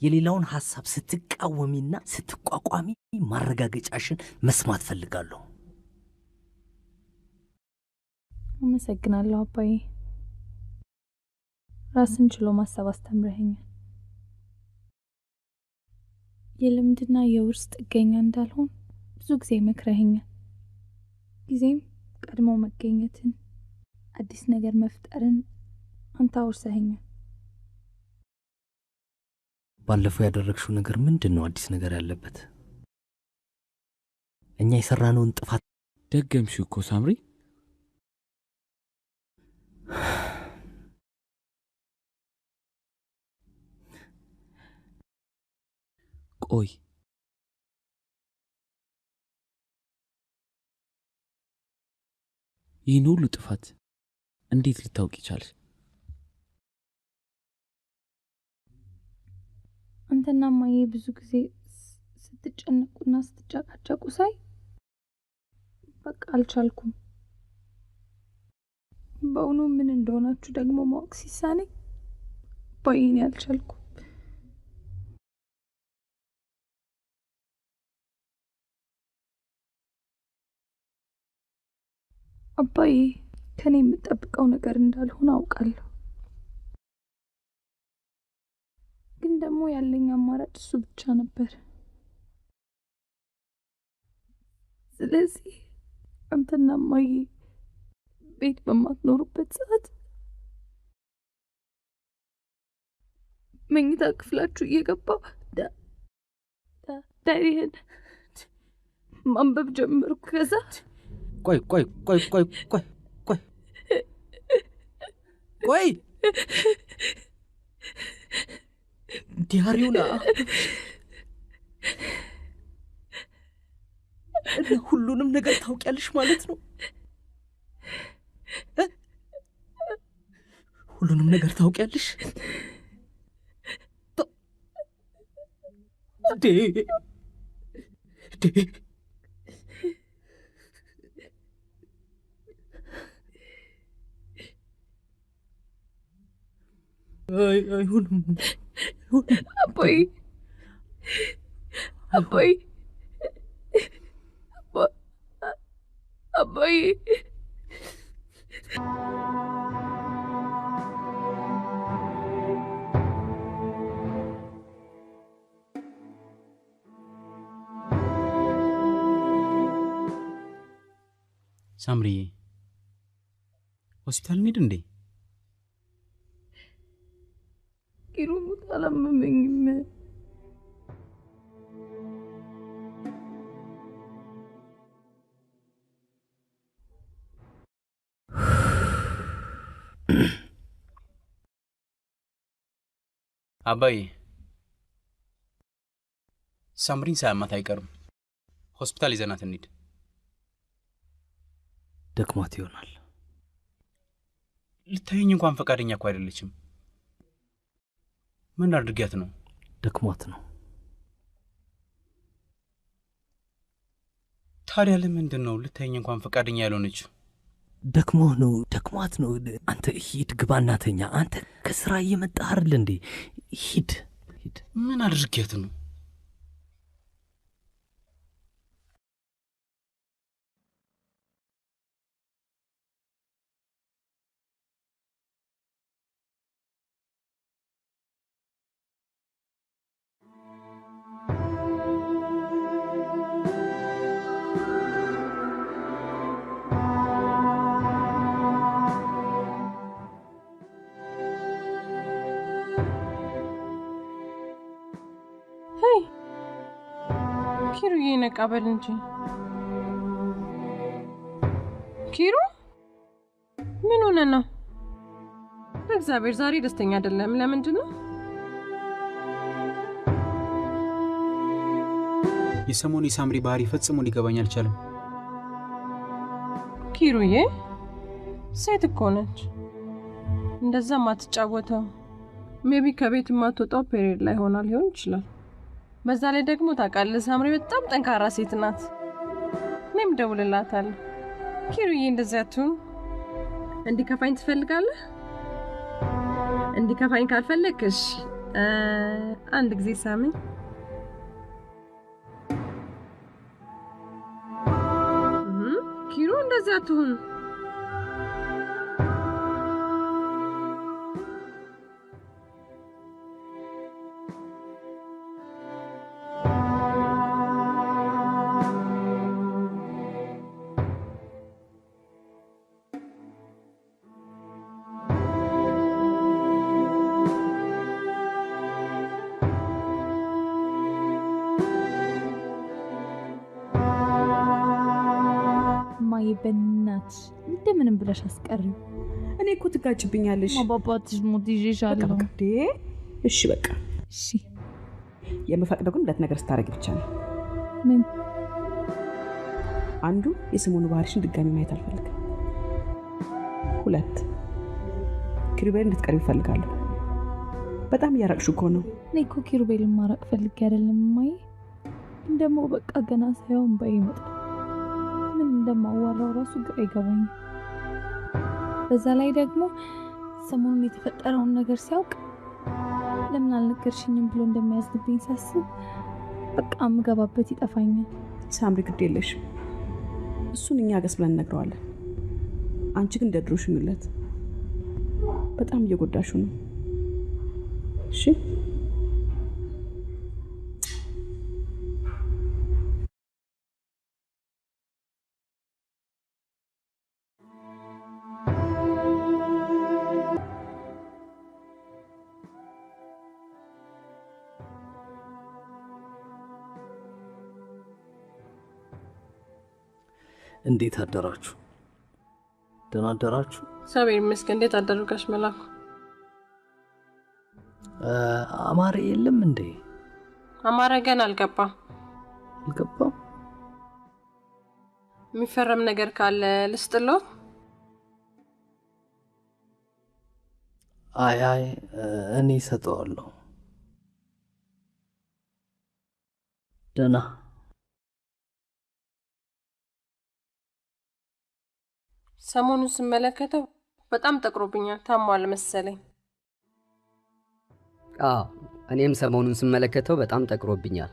የሌላውን ሐሳብ ስትቃወሚና ስትቋቋሚ ማረጋገጫሽን መስማት ፈልጋለሁ። አመሰግናለሁ አባዬ። ራስን ችሎ ማሰብ አስተምረኸኛል። የልምድና የውርስ ጥገኛ እንዳልሆን ብዙ ጊዜ መክረኸኛል። ጊዜም ቀድሞ መገኘትን፣ አዲስ ነገር መፍጠርን አንተ አውርሰኸኛል። ባለፈው ያደረግሽው ነገር ምንድን ነው አዲስ ነገር ያለበት? እኛ የሰራነውን ጥፋት ደገምሽው እኮ ሳምሪ። ቆይ ይህን ሁሉ ጥፋት እንዴት ልታውቂ ቻልሽ? አንተና ማዬ ብዙ ጊዜ ስትጨነቁና ስትጨቃጨቁ ሳይ በቃ አልቻልኩም። በእውኑ ምን እንደሆናችሁ ደግሞ ማወቅ ሲሳነኝ ባይኔ አልቻልኩም። አባዬ ከኔ የምጠብቀው ነገር እንዳልሆነ አውቃለሁ። ግን ደግሞ ያለኝ አማራጭ እሱ ብቻ ነበር። ስለዚህ አንተና ማዬ ቤት በማትኖሩበት ሰዓት መኝታ ክፍላችሁ እየገባው ዳይሪህን ማንበብ ጀመርኩ። ከዛ ቆይ ዲያሪውና ሁሉንም ነገር ታውቂያለሽ ማለት ነው? ሁሉንም ነገር ታውቂያለሽ? አይሆንም። አባዬ አባዬ አባዬ ሳምሪዬ ሆስፒታል እንሂድ እንዴ? ኪሩ ሙት አላመመኝም። አባዬ ሳምሪን ሳያማት አይቀርም። ሆስፒታል ይዘናት እንሂድ። ደክሟት ይሆናል። ልታየኝ እንኳን ፈቃደኛ እኮ አይደለችም። ምን አድርጊያት ነው? ደክሟት ነው። ታዲያ ለምንድን ነው ልታየኝ እንኳን ፈቃደኛ ያልሆነችው? ደክሟት ነው። አንተ ሂድ፣ ግባ እናተኛ። አንተ ከስራ እየመጣህ አይደል እንዴ? ሂድ። ምን አድርጊያት ነው? ኪሩዬ ነቃ በል እንጂ። ኪሩ ምን ሆነ ነው? በእግዚአብሔር ዛሬ ደስተኛ አይደለም። ለምንድን ነው? የሰሞኑ የሳምሪ ባህሪ ፈጽሞ ሊገባኝ አልቻለም። ኪሩዬ ሴት እኮ ነች። እንደዛ ማትጫወተው ሜቢ ከቤት ማትወጣው ፔሪድ ላይ ሆና ሊሆን ይችላል። በዛ ላይ ደግሞ ታውቃለህ ሳምሪ በጣም ጠንካራ ሴት ናት። እኔም ደውልላታለሁ። ኪሩዬ እንደዚያ አትሁን። እንዲከፋኝ ትፈልጋለህ? እንዲከፋኝ ካልፈለግሽ አንድ ጊዜ ሳምኝ። ኪሩ እንደዚያ አትሁን። በእናትሽ እንደምንም ብለሽ አስቀሪው። እኔ እኮ ትጋጭብኛለሽ። ማባባትሽ ሞት ይዤሻለሁ። እሺ በቃ እሺ። የምፈቅደው ግን ሁለት ነገር ስታረጊ ብቻ ነው። ምን? አንዱ የሰሞኑ ባህሪሽን ድጋሚ ማየት አልፈልግም። ሁለት ኪሩቤል እንድትቀሪው እፈልጋለሁ። በጣም እያራቅሽ እኮ ነው። እኔ እኮ ኪሩቤልን ማራቅ ፈልጌ አይደለም ማይ። ደግሞ በቃ ገና ሳይሆን ይመጣል። ምን እንደማዋራው ራሱ ግራ ይገባኛል። በዛ ላይ ደግሞ ሰሞኑን የተፈጠረውን ነገር ሲያውቅ ለምን አልነገርሽኝም ብሎ እንደሚያዝንብኝ ሳስብ በቃ ምገባበት ይጠፋኛል። ሳምሪ ግድ የለሽም። እሱን እኛ ገስ ብለን እነግረዋለን። አንቺ ግን ደድሮሽ ምለት በጣም እየጎዳሹ ነው። እሺ እንዴት አደራችሁ? ደህና አደራችሁ? እግዚአብሔር ይመስገን። እንዴት አደሩ ጋሽ መላኩ? አማረ የለም እንዴ? አማረ ገና አልገባም። አልገባም? የሚፈረም ነገር ካለ ልስጥለው? አይ እኔ እሰጠዋለሁ። ደህና ሰሞኑን ስመለከተው በጣም ጠቅሮብኛል። ታሟል መሰለኝ። እኔም ሰሞኑን ስመለከተው በጣም ጠቅሮብኛል።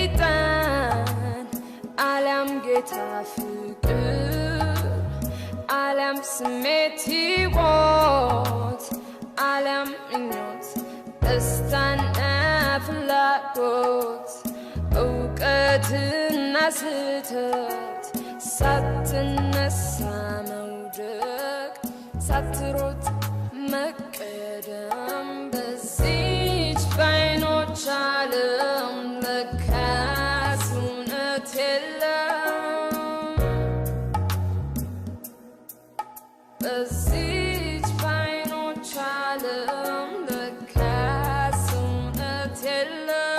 ሰይጣን ዓለም ጌታ ፍቅር ዓለም ስሜት ሕይወት ዓለም ምኞት ደስታና ፍላጎት እውቀትና ስህተት ሳትነሳ መውደቅ ሳትሮጥ መቀደም በዚች በዓይኖች ዓለም ለካስ እውነት የለም በዚች በዓይኖች ዓለም ለካስ እውነት የለም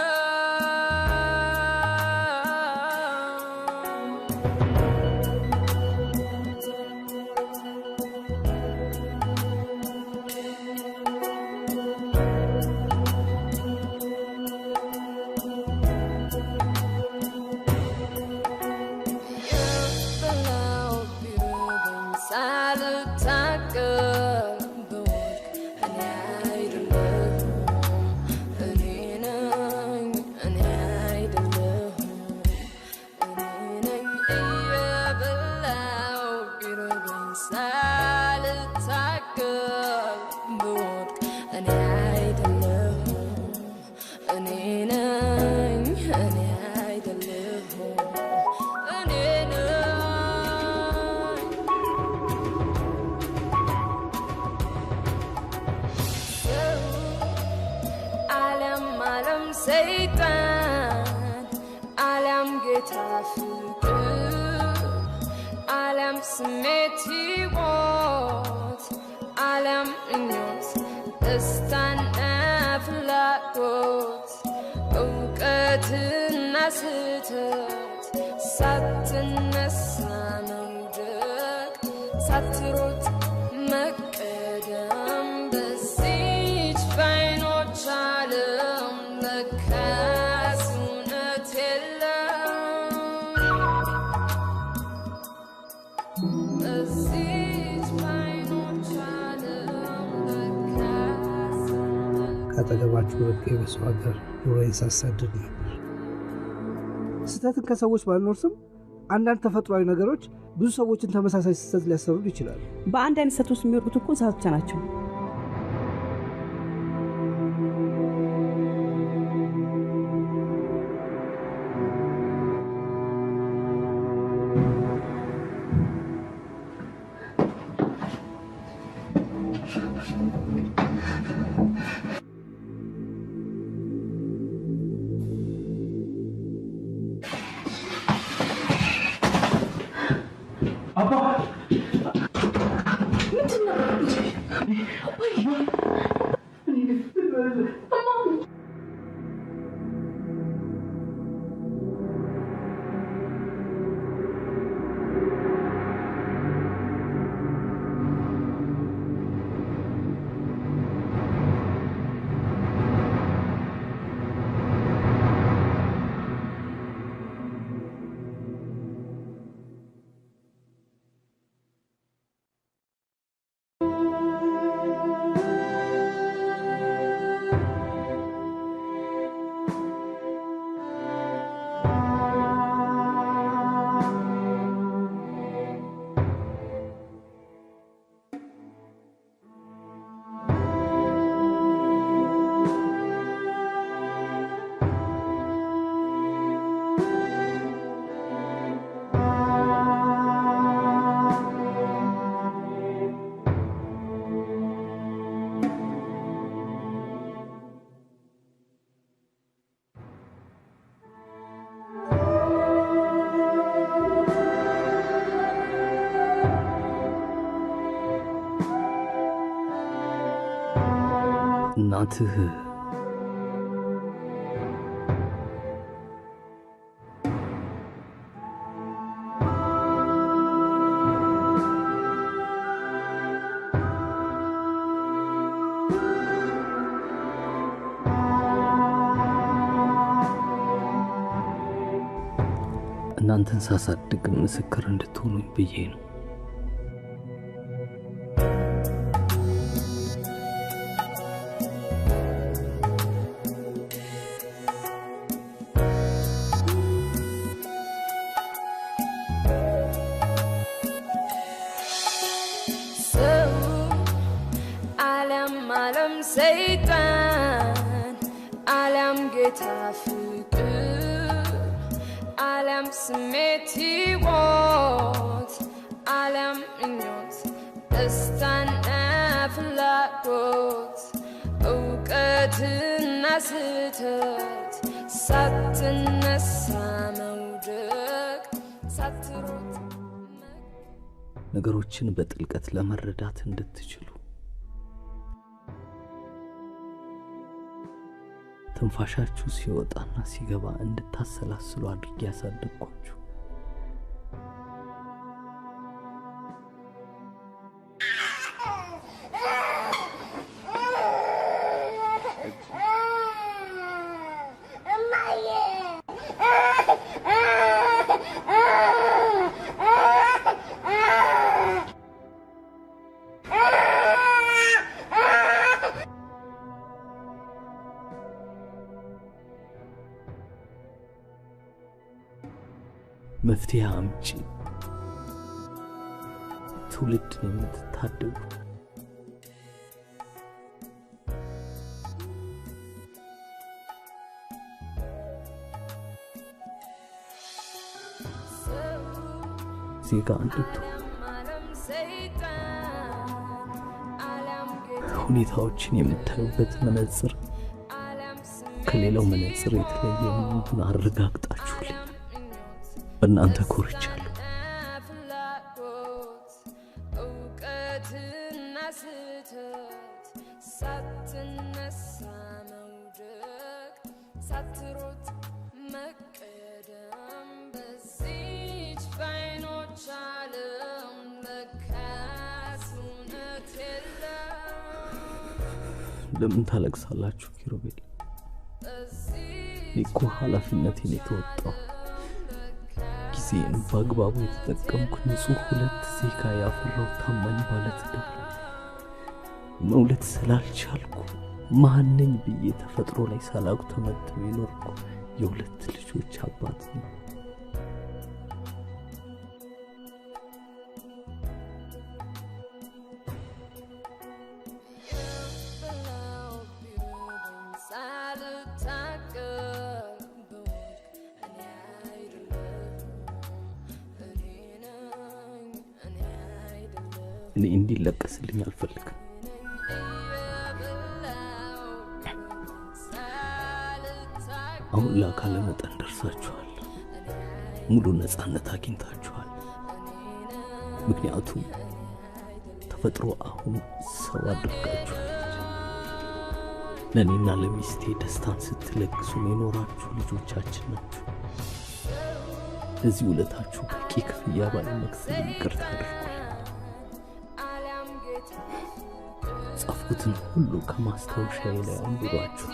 ጌታ ፍቅር ዓለም ስሜት ሕይወት ዓለም ምኞት ደስታና ፍላጎት እውቀትና ስህተት ሳትነሳ መውደቅ ሳትሮጥ መቀደም በዚች በዓይኖች ዓለም ለካስ እውነት የለም በዚች በዓይኖች ዓለም ለካስ ካጠገባችሁ ርቄ በሰው ሀገር ኑሮዬን ሳሳድድ ነበር። ስህተትን ከሰዎች ባልኖርስም አንዳንድ ተፈጥሯዊ ነገሮች ብዙ ሰዎችን ተመሳሳይ ስህተት ሊያሰሩ ይችላሉ። በአንድ አይነት ስህተት ውስጥ የሚወድቁት እኮ እንስሳት ብቻ ናቸው። እናትህ እናንተን ሳሳድግ ምስክር እንድትሆኑኝ ብዬ ነው። ዓለም ሰይጣን ዓለም ጌታ ፍቅር ዓለም ስሜት ሕይወት ዓለም ምኞት ደስታና ፍላጎት እውቀትና ስህተት ሳትነሳ መውደቅ ሳትሮጥ ነገሮችን በጥልቀት ለመረዳት እንድትችሉ ትንፋሻችሁ ሲወጣና ሲገባ እንድታሰላስሉ አድርጌ ያሳደግኳችሁ። መፍትሄ አምጪ ትውልድን የምትታደጉ ዜጋ እንድትሆኑ ሁኔታዎችን የምታዩበት መነጽር ከሌላው መነጽር የተለየ መሆኑን አረጋግጣችሁልኝ በእናንተ ኮርቻለሁ። ለምን ታለቅሳላችሁ ኪሩቤል? እኮ ኃላፊነቴን የተወጣው ጊዜን በአግባቡ የተጠቀምኩ ንጹህ ሁለት ዜጋ ያፈራው ታማኝ ባለትዳር መውለድ ስላልቻልኩ ማንኝ ብዬ ተፈጥሮ ላይ ሳላውቅ ተመትቼ የኖርኩ የሁለት ልጆች አባት ነኝ። እኔ እንዲለቀስልኝ አልፈልግም። አሁን ለአካለ መጠን ደርሳችኋል። ሙሉ ነፃነት አግኝታችኋል። ምክንያቱም ተፈጥሮ አሁን ሰው አድርጋችኋል። ለእኔና ለሚስቴ ደስታን ስትለግሱ የኖራችሁ ልጆቻችን ናችሁ። ለዚህ ውለታችሁ በቂ ክፍያ ባለመክፈል ይቅርታ አድርጉ። ጻፍኩትን ሁሉ ከማስታወሻዬ ላይ አንብባችሁ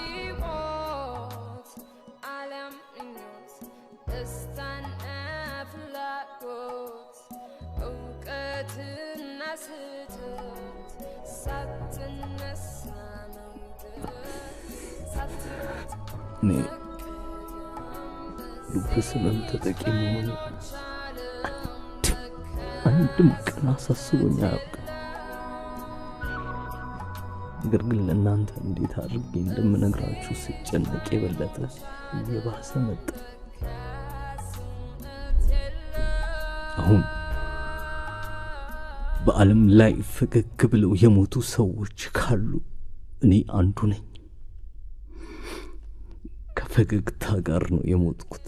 እኔ ልብስንም ተጠቂ መሆኑ አንድም ቀን አሳስቦኝ አያውቅም። ነገር ግን ለእናንተ እንዴት አድርጌ እንደምነግራችሁ ስጨነቅ የበለጠ እየባሰ መጣ። አሁን በዓለም ላይ ፈገግ ብለው የሞቱ ሰዎች ካሉ እኔ አንዱ ነኝ። ከፈገግታ ጋር ነው የሞትኩት።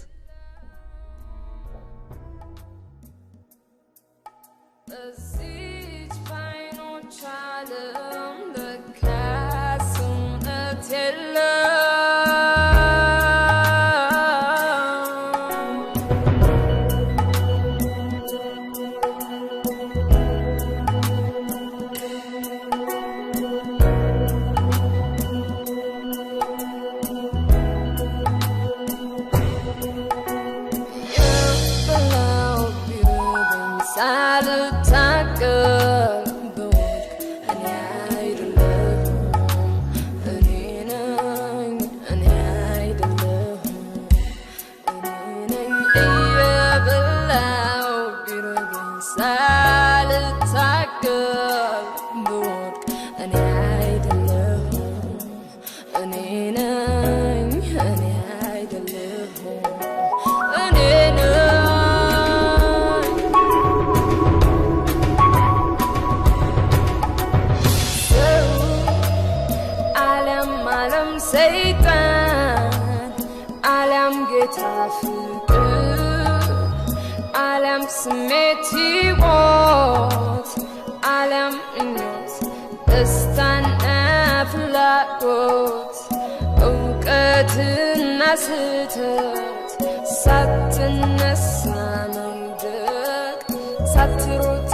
ሳትነሳ መውደቅ ሳትሮጥ